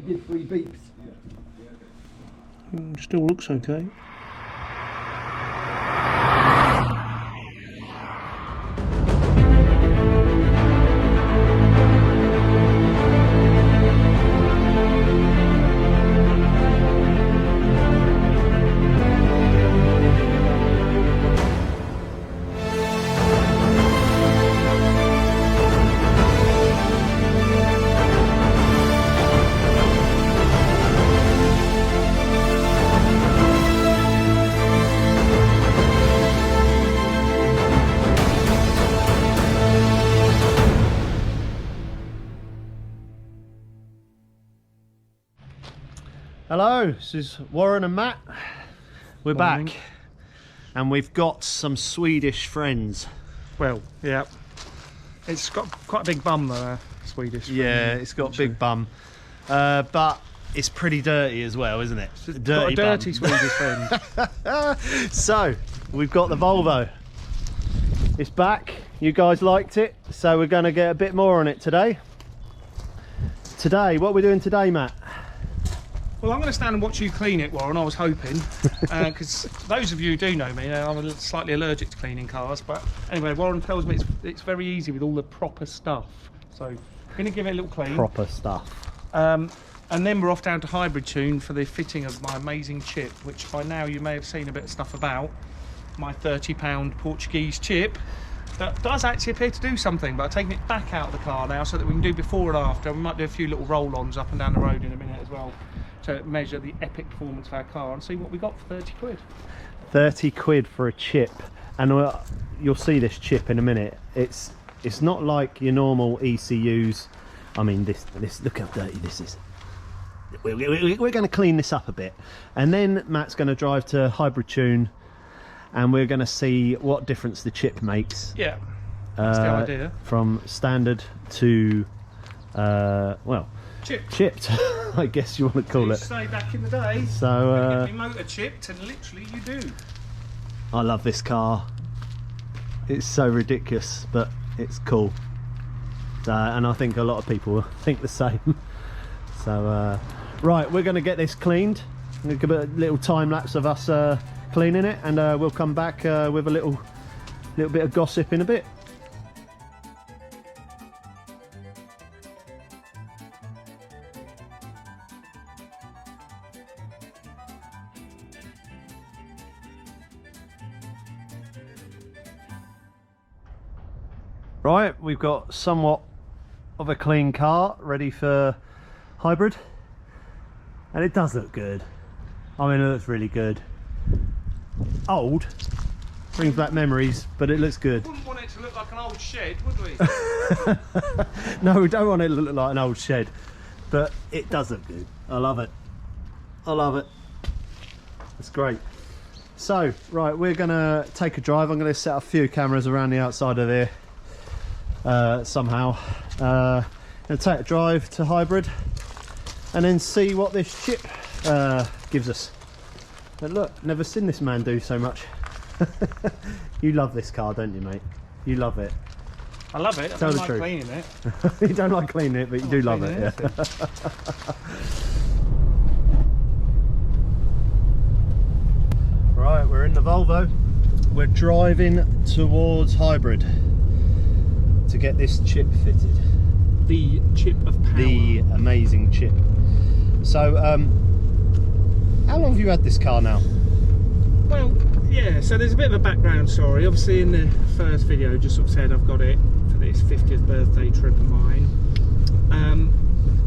It did 3 beeps. Still looks okay. Hello, this is Warren and Matt. We're Morning. back and we've got some Swedish friends. Well, yeah. It's got quite a big bum though, Swedish. Yeah, it's got a big bum. But it's pretty dirty as well, isn't it? It's got a dirty Swedish friend. So, we've got the Volvo. It's back. You guys liked it, so we're going to get a bit more on it today. Today, what are we doing today, Matt? Well, I'm going to stand and watch you clean it, Warren. I was hoping, because those of you who do know me, I'm slightly allergic to cleaning cars. But anyway, Warren tells me it's very easy with all the proper stuff. So I'm going to give it a little clean. Proper stuff. And then we're off down to Hybrid Tune for the fitting of my amazing chip, which by now you may have seen a bit of stuff about. My £30 Portuguese chip that does actually appear to do something, but I've taken it back out of the car now so that we can do before and after. We might do a few little roll-ons up and down the road in a minute as well, to measure the epic performance of our car and see what we got for 30 quid. 30 quid for a chip, and you'll see this chip in a minute. It's not like your normal ECUs. I mean, this look how dirty this is. We're going to clean this up a bit, and then Matt's going to drive to Hybrid Tune and we're going to see what difference the chip makes. Yeah, that's the idea. From standard to well, chipped I guess you want to call it. Say back in the day, so get me motor chipped, and literally you do. I love this car. It's so ridiculous, but it's cool. And I think a lot of people think the same. So right, we're going to get this cleaned. I'm going to give it a little time lapse of us cleaning it, and we'll come back with a little bit of gossip in a bit. Right, we've got somewhat of a clean car ready for hybrid, and it does look good. I mean, it looks really good. Old, brings back memories, but it looks good. We wouldn't want it to look like an old shed, would we? No, we don't want it to look like an old shed, but it does look good. I love it. I love it. It's great. So, right, we're gonna take a drive. I'm gonna set up a few cameras around the outside of here. Somehow gonna take a drive to hybrid and then see what this chip gives us. But look, never seen this man do so much. You love this car, don't you, mate? You love it. I love it. I Tell don't the like truth. cleaning it. You don't like cleaning it, but you do love it. Yeah. Right, we're in the Volvo. We're driving towards hybrid to get this chip fitted. The chip of power. The amazing chip. So, how long have you had this car now? Well, yeah, so there's a bit of a background story. Obviously in the first video just sort of said I've got it for this 50th birthday trip of mine.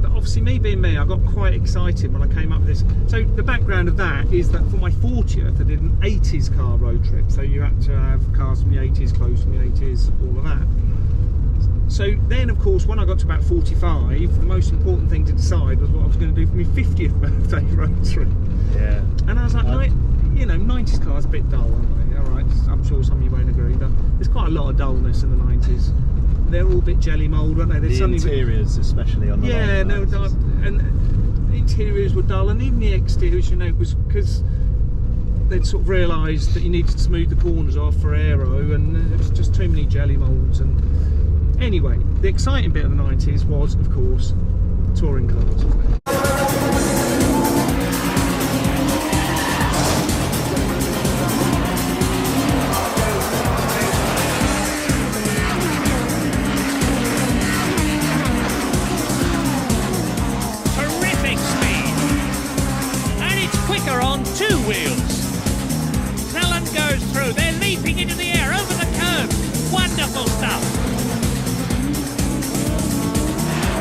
But obviously me being me, I got quite excited when I came up with this. So the background of that is that for my 40th I did an 80s car road trip. So you had to have cars from the 80s, clothes from the 80s, all of that. So then, of course, when I got to about 45, the most important thing to decide was what I was going to do for my 50th birthday road trip. Yeah. And I was like, you know, 90s cars a bit dull, aren't they? All right, I'm sure some of you won't agree, but there's quite a lot of dullness in the 90s. They're all a bit jelly mould, aren't they? The interiors, especially on the and the interiors were dull, and even the exteriors, you know, was because they'd sort of realised that you needed to smooth the corners off for aero, and there was just too many jelly moulds. And anyway, the exciting bit of the 90s was, of course, touring cars.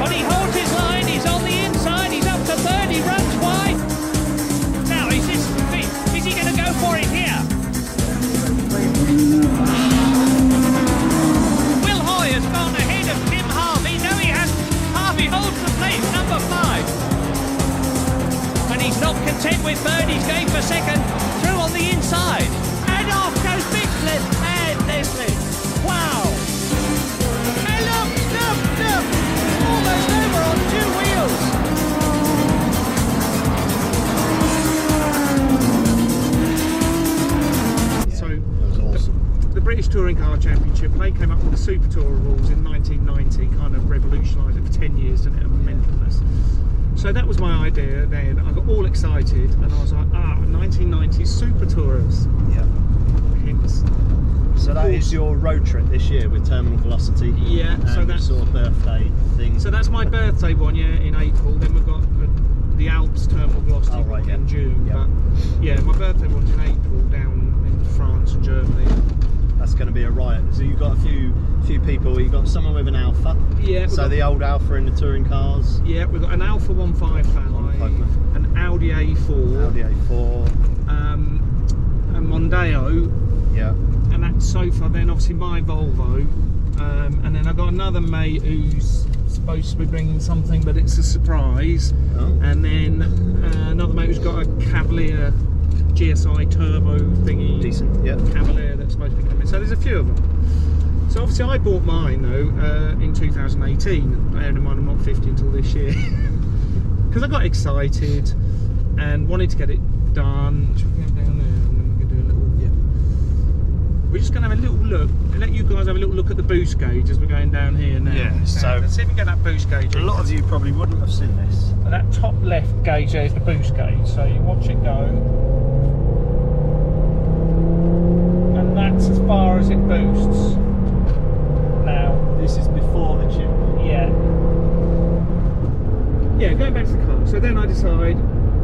But he holds his line, he's on the inside, he's up to third, he runs wide. Now, is he going to go for it here? Will Hoy has gone ahead of Tim Harvey. No, he has. Harvey holds the place, number 5. And he's not content with third, he's going for second, through on the inside. And off goes Bixley and Leslie. Wow. And look, almost over on 2 wheels. So That was awesome. the British Touring Car Championship, they came up with the Super Tourer rules in 1990, kind of revolutionised it for 10 years, didn't it? Mentalness. So that was my idea then. I got all excited and I was like, 1990s Super Tourers. Yeah. Hence. So that is your road trip this year with Terminal Velocity. Yeah, And so your that's sort of birthday thing. so that's my birthday one, yeah, in April. Then we've got the Alps Terminal Velocity Oh, right, in yeah. June. Yeah. But yeah, my birthday one's in April down in France and Germany. That's going to be a riot. So you've got a few people. You've got someone with an Alpha. Yeah. we've So got- the old Alpha in the touring cars. Yeah, we've got an Alpha 155, 155. an Audi A4, Audi A4. a Mondeo, Yeah. and that sofa. Then obviously my Volvo, and then I've got another mate who's supposed to be bringing something, but it's a surprise. Oh. And then another mate who's got a Cavalier GSI turbo thingy. Decent. Yeah. Cavalier that's supposed to be coming. So there's a few of them. So obviously I bought mine though in 2018. Bearing in mind I'm not 50 until this year. Because I got excited and wanted to get it done. Should we go down there and then we can do a little... Yeah. We're just going to have a little look, let you guys have a little look at the boost gauge as we're going down here now. Yeah, so- let's see if we can get that boost gauge A in. lot of you probably wouldn't have seen this. That top left gauge there is the boost gauge, so you watch it go. And that's as far as it boosts. Now, This is before the chip. yeah. Yeah, going back to the car. So then I decide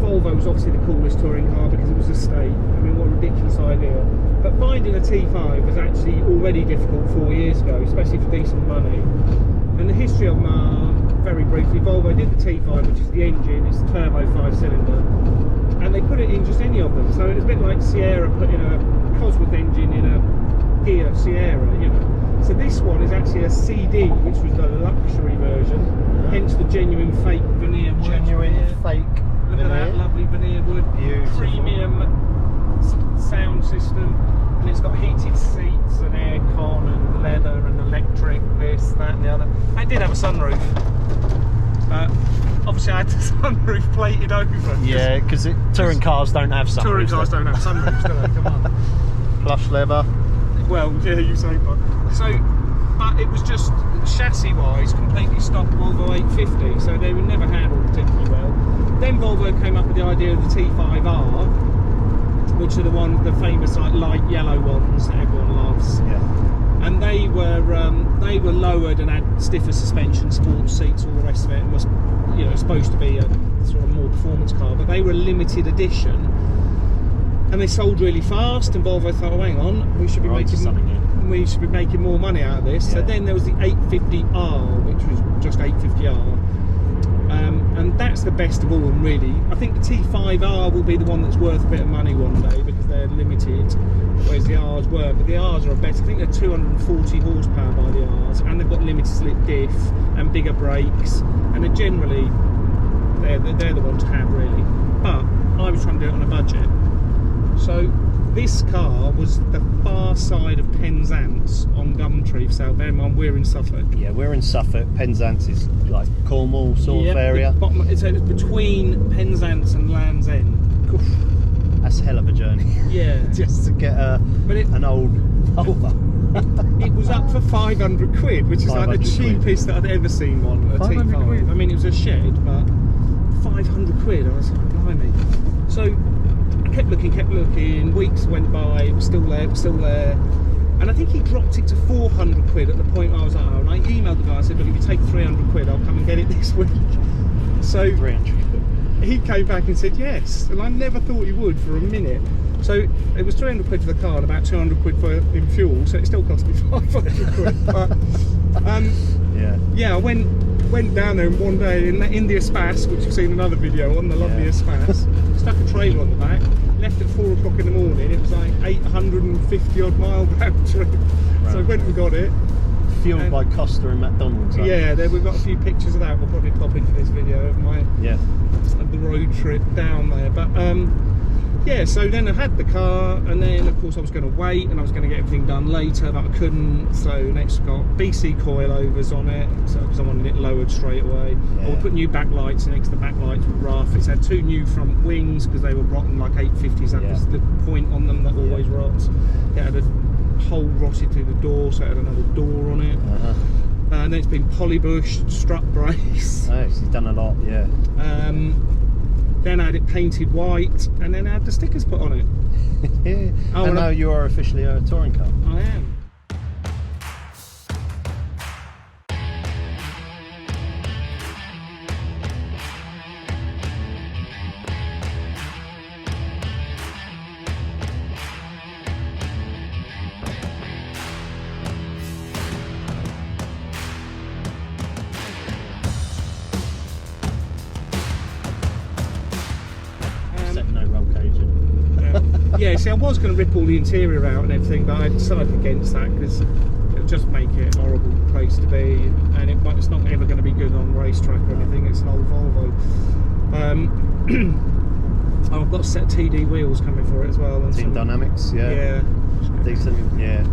Volvo was obviously the coolest touring car because it was a state. I mean, what a ridiculous idea. But finding a T5 was actually already difficult 4 years ago, especially for decent money. And the history of them are, very briefly, Volvo did the T5, which is the engine, it's a turbo 5-cylinder, and they put it in just any of them. So it was a bit like Sierra putting a Cosworth engine in a Kia Sierra, you know. So this one is actually a CD, which was the luxury version, hence the genuine fake veneer wood. Genuine fake. Look at that lovely veneer wood, Beautiful. premium sound system, and it's got heated seats and aircon and leather and electric, this, that and the other. I did have a sunroof. Obviously I had the sunroof plated over. Yeah, because touring cars don't have sunroofs. Touring cars don't have sunroofs, do they? Come on. Plush leather. Well, yeah, you say, but it was just chassis-wise completely stock Volvo 850, so they were never handled particularly well. Then Volvo came up with the idea of the T5R, which are the famous like light yellow ones that everyone loves. Yeah. And they were lowered and had stiffer suspension, sports seats, all the rest of it, and was supposed to be a sort of more performance car, but they were a limited edition. And they sold really fast, and Volvo thought, oh, hang on, we should be making more money out of this. Yeah. So then there was the 850R, which was just 850R, and that's the best of all of them, really. I think the T5R will be the one that's worth a bit of money one day because they're limited, whereas the R's were. But the R's are better. I think they're 240 horsepower by the R's, and they've got limited slip diff and bigger brakes, and they're generally they're the one to have, really. But I was trying to do it on a budget. So this car was the far side of Penzance on Gumtree for sale. Bear in mind, we're in Suffolk. Yeah, we're in Suffolk. Penzance is like Cornwall sort of area. So it was between Penzance and Land's End. Oof. That's a hell of a journey. Yeah. Just to get an old Volvo. It was up for 500 quid, which is like the 500 quid. cheapest that I'd ever seen one. A 500 T5. quid. I mean, it was a shed, but 500 quid. I was like, blimey. So I kept looking, weeks went by, it was still there, and I think he dropped it to 400 quid at the point where I was like, oh, and I emailed the guy, I said, look, if you take 300 quid, I'll come and get it this week. So 300. he came back and said yes, and I never thought he would for a minute. So it was 300 quid for the car and about 200 quid in fuel, so it still cost me 500 quid. But yeah, I went went down there one day in the India Spass, which you've seen another video on, the lovely Spass. Stuck a trailer on the back, left at 4 o'clock in the morning. It was like 850 odd mile round trip. Right. So I went and got it. Fueled by Costa and McDonald's. Yeah, we've got a few pictures of that. We'll probably pop into this video of the road trip down there. But yeah, so then I had the car, and then of course I was going to wait, and I was going to get everything done later, but I couldn't. So next got BC coilovers on it, so because I wanted it lowered straight away. Yeah. I would put new backlights in it because the backlights were rough. It's had 2 new front wings because they were rotten like 850s. That was the point on them that always rots. It had a hole rotted through the door, so it had another door on it. And then it's been polybushed, strut brace. Oh, he's done a lot, yeah. Then I had it painted white, and then I had the stickers put on it. And now you are officially a touring car. I am. Yeah, see, I was going to rip all the interior out and everything, but I decided against that because it'll just make it a horrible place to be, and it's not ever going to be good on racetrack or anything. It's an old Volvo. I've got a set of TD wheels coming for it as well. And Team Dynamics, yeah. Decent, yeah.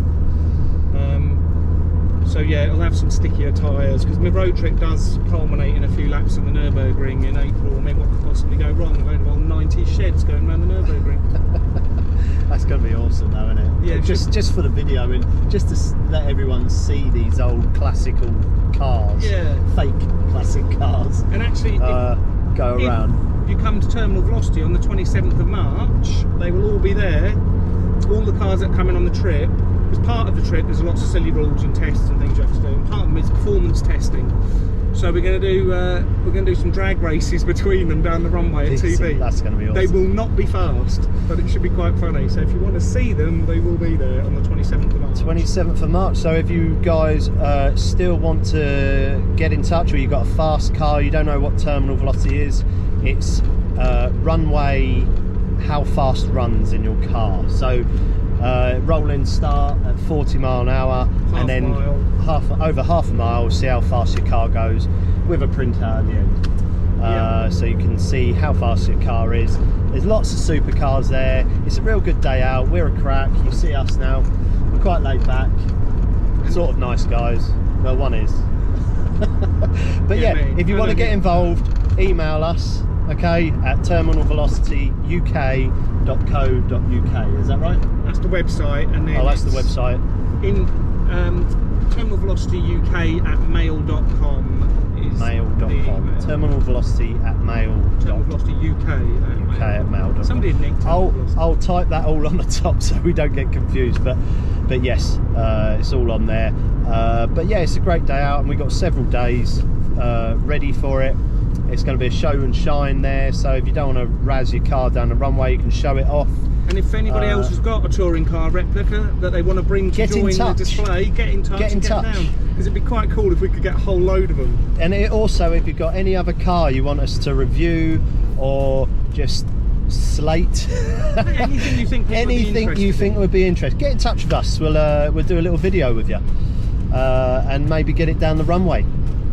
So yeah, it'll have some stickier tyres because my road trip does culminate in a few laps of the Nürburgring in April. I mean, what could possibly go wrong? I've only got 90 sheds going around the Nürburgring. That's going to be awesome though, isn't it? Yeah, just for the video, I mean, just to let everyone see these old classical cars, fake classic cars, and actually go around. If you come to Terminal Velocity on the 27th of March, they will all be there. All the cars that come in on the trip. As part of the trip, there's lots of silly rules and tests and things you have to do. And part of them is performance testing. So we're going to do some drag races between them down the runway at TV. That's going to be awesome. They will not be fast, but it should be quite funny. So if you want to see them, they will be there on the 27th of March. 27th of March. So if you guys still want to get in touch, or you've got a fast car, you don't know what terminal velocity is, it's runway how fast runs in your car. So rolling start at 40 mile an hour, and then over half a mile, see how fast your car goes with a printout at the end. So you can see how fast your car is. There's lots of supercars there. It's a real good day out. We're a crack. You see us now. We're quite laid back, sort of nice guys. Well, one is. But yeah, if you want to get involved, email us, okay, at terminalvelocityuk.co.uk. Is that right? That's the website, and then that's the website. In terminalvelocityuk@mail.com is mail.com. Terminalvelocity@mail. Terminalvelocityuk@mail.com. Somebody had nicked. I'll type that all on the top so we don't get confused. But yes, it's all on there. But yeah, it's a great day out, and we've got several days ready for it. It's going to be a show and shine there, so if you don't want to razz your car down the runway, you can show it off. And if anybody else has got a touring car replica that they want to bring to join the display, get in touch and get down. Because it'd be quite cool if we could get a whole load of them. And also, if you've got any other car you want us to review or just slate, anything you think would be interesting, get in touch with us. We'll do a little video with you, and maybe get it down the runway.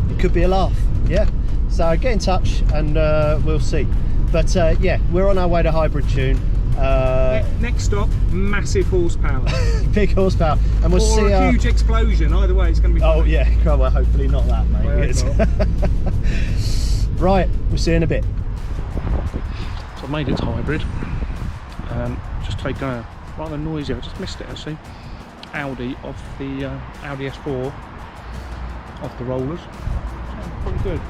It could be a laugh, yeah. So get in touch and we'll see. But yeah, we're on our way to Hybrid Tune. Next stop, massive horsepower. Big horsepower. And we'll see a huge explosion. Either way, it's going to be funny. Oh yeah, well, hopefully not that, mate. Well, Right, we'll see you in a bit. So I made it to Hybrid. Just taken a rather noisy, I just missed it actually, Audi off the Audi S4 off the rollers. So pretty good.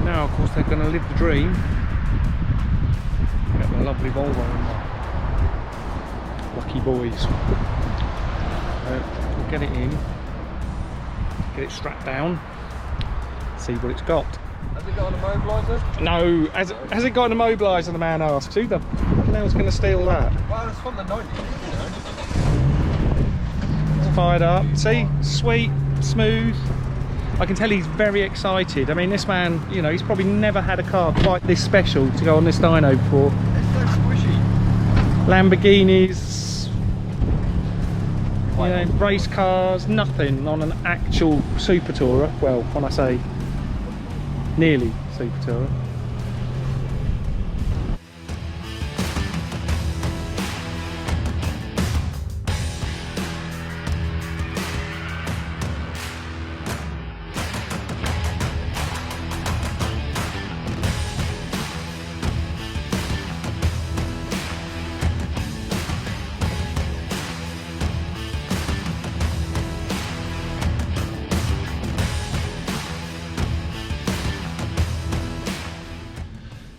Now, of course, they're going to live the dream. Get the lovely Volvo in there. Lucky boys. We'll get it in, get it strapped down, see what it's got. Has it got an immobiliser? No, has it got an immobiliser, the man asked. Who the hell's going to steal that? Well, it's from the 90s, It's fired up. See? Sweet, smooth. I can tell he's very excited. I mean, this man, you know, he's probably never had a car quite this special to go on this dyno before. It's so squishy. Lamborghinis, you know, race cars, nothing on an actual Super Tourer. Well, when I say nearly Super Tourer.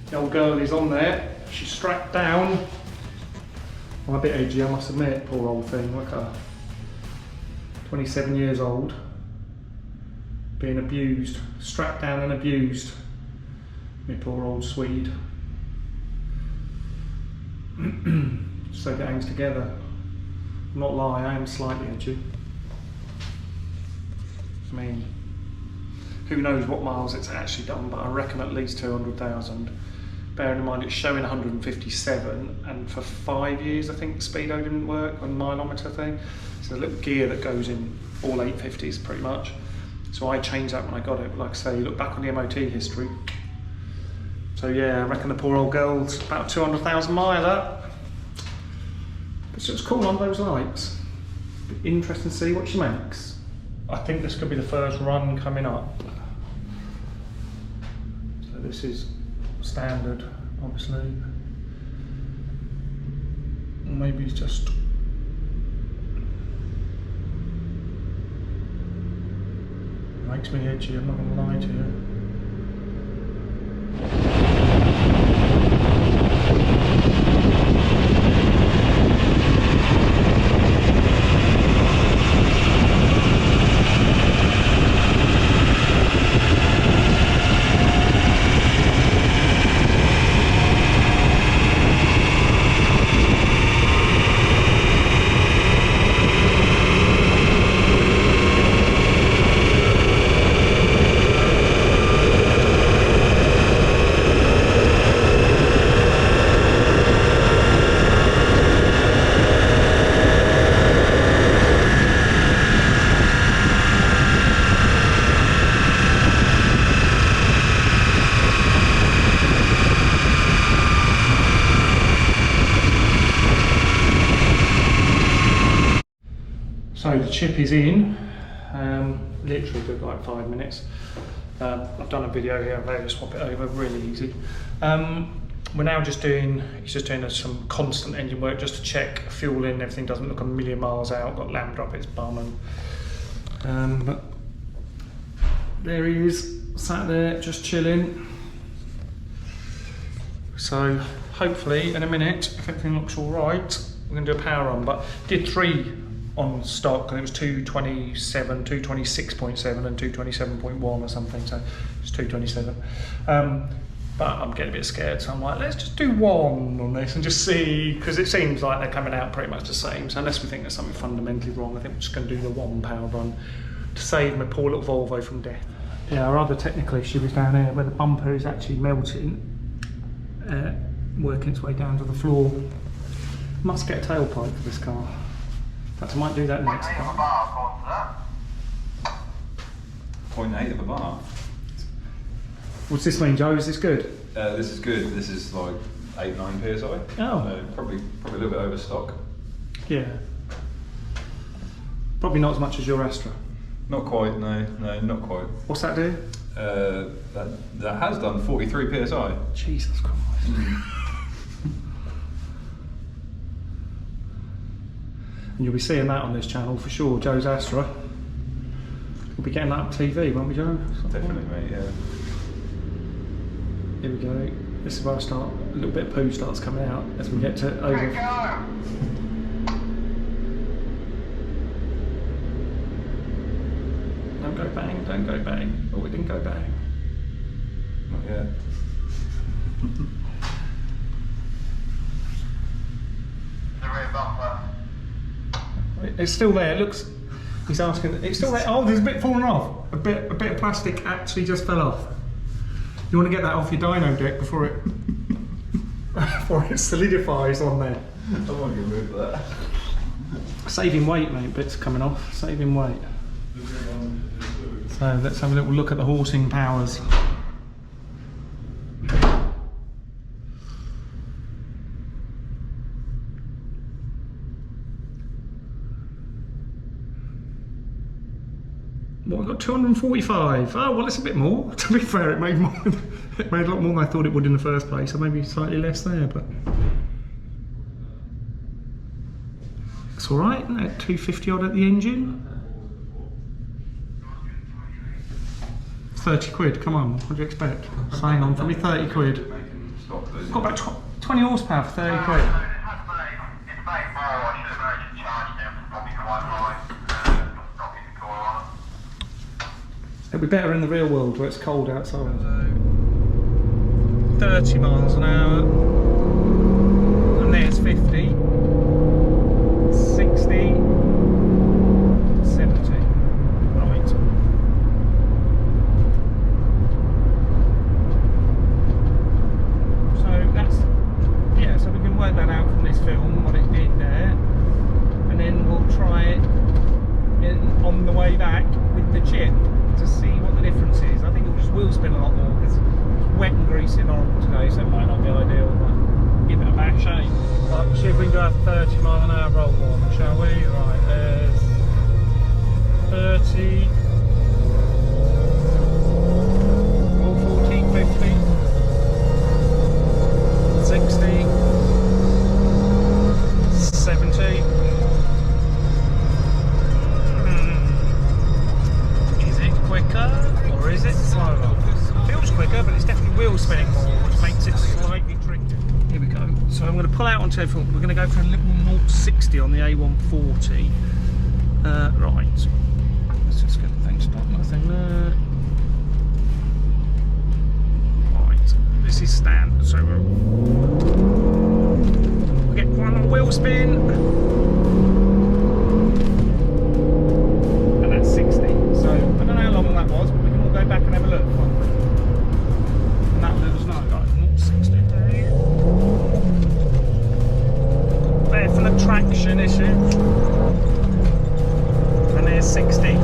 The old girl is on there, she's strapped down. I'm a bit edgy, I must admit, poor old thing. Look at her. 27 years old, being abused, strapped down and abused. My poor old Swede. So it hangs together. I'm not lying, I am slightly edgy. I mean, who knows what miles it's actually done, but I reckon at least 200,000. Bearing in mind it's showing 157, and for 5 years I think the speedo didn't work on the mileometer thing. It's a little gear that goes in all 850s pretty much. So I changed that when I got it, but like I say, you look back on the MOT history. So yeah, I reckon the poor old girl's about 200,000 miler. But so it's cool on those lights. Interesting to see what she makes. I think this could be the first run coming up. So this is standard, obviously. Or maybe it's just makes me edgy, I'm not gonna lie to you. So the chip is in, literally took like 5 minutes. I've done a video here, I'll just swap it over, really easy. We're now just doing, he's just doing some constant engine work just to check fuel in, everything doesn't look a million miles out, got lambda up its bum, and but there he is, sat there just chilling. So hopefully in a minute, if everything looks all right, we're going to do a power run, but did 3 on stock, and it was 227, 226.7 and 227.1 or something, so it's 227. But I'm getting a bit scared, so I'm like, let's just do 1 on this and just see, because it seems like they're coming out pretty much the same. So unless we think there's something fundamentally wrong, I think we're just going to do the 1 power run to save my poor little Volvo from death. Yeah, our other technical issue is down here where the bumper is actually melting, working its way down to the floor. Must get a tailpipe for this car. In fact, I might do that next time. 0.8 of a bar. What's this mean, Joe? Is this good? This is good. This is like 8-9 psi. Oh. Probably a little bit over stock. Yeah. Probably not as much as your Astra. Not quite. No, not quite. What's that do? That has done 43 psi. Jesus Christ. And you'll be seeing that on this channel for sure, Joe's Astra. We'll be getting that up TV, won't we, Joe? Definitely, mate, yeah. Here we go. This is where I start, a little bit of poo starts coming out as we get to over. Don't go bang, don't go bang. Oh, it didn't go bang. Not yet. It's still there, it looks, he's asking, it's still there, oh there's a bit falling off. a bit of plastic actually just fell off. You want to get that off your dyno deck before it before it solidifies on there. I want to remove that. Saving weight, mate. Bits coming off. Saving weight. So let's have a little look at the horsing powers. Well, I got 245. Oh, well, it's a bit more. To be fair, it made more. It made a lot more than I thought it would in the first place. So maybe slightly less there, but it's all right. Isn't it? 250 odd at the engine. 30 quid. Come on. What do you expect? Hang on for me. 30 quid. Got about 20 horsepower for 30 quid. It'll be better in the real world where it's cold outside. 30 miles an hour, and there's 50, 60, 70. Right. So that's, yeah, so we can work that out from this film, what it did there, and then we'll try it on the way back with the chip to see what the difference is. I think it will just wheel spin a lot more because it's wet and greasy and horrible today, so it might not be ideal, but give it a bash, eh? Right, see if we can do a 30 mile an hour roll on, shall we? Right, there's 30, 40, 50, 60, 70. Or is it slower? Feels quicker, but it's definitely wheel spinning more, which makes it slightly tricky. Here we go. So I'm going to pull out onto everything. We're going to go for a little 0-60 on the A140. Right. Let's just get the thing stopped. Nothing there. Right. This is standard. So we'll get quite a lot of wheel spin. That was, but we can all go back and have a look. And that will let us know. Right, 0-60. There for the traction issue. And there's 60.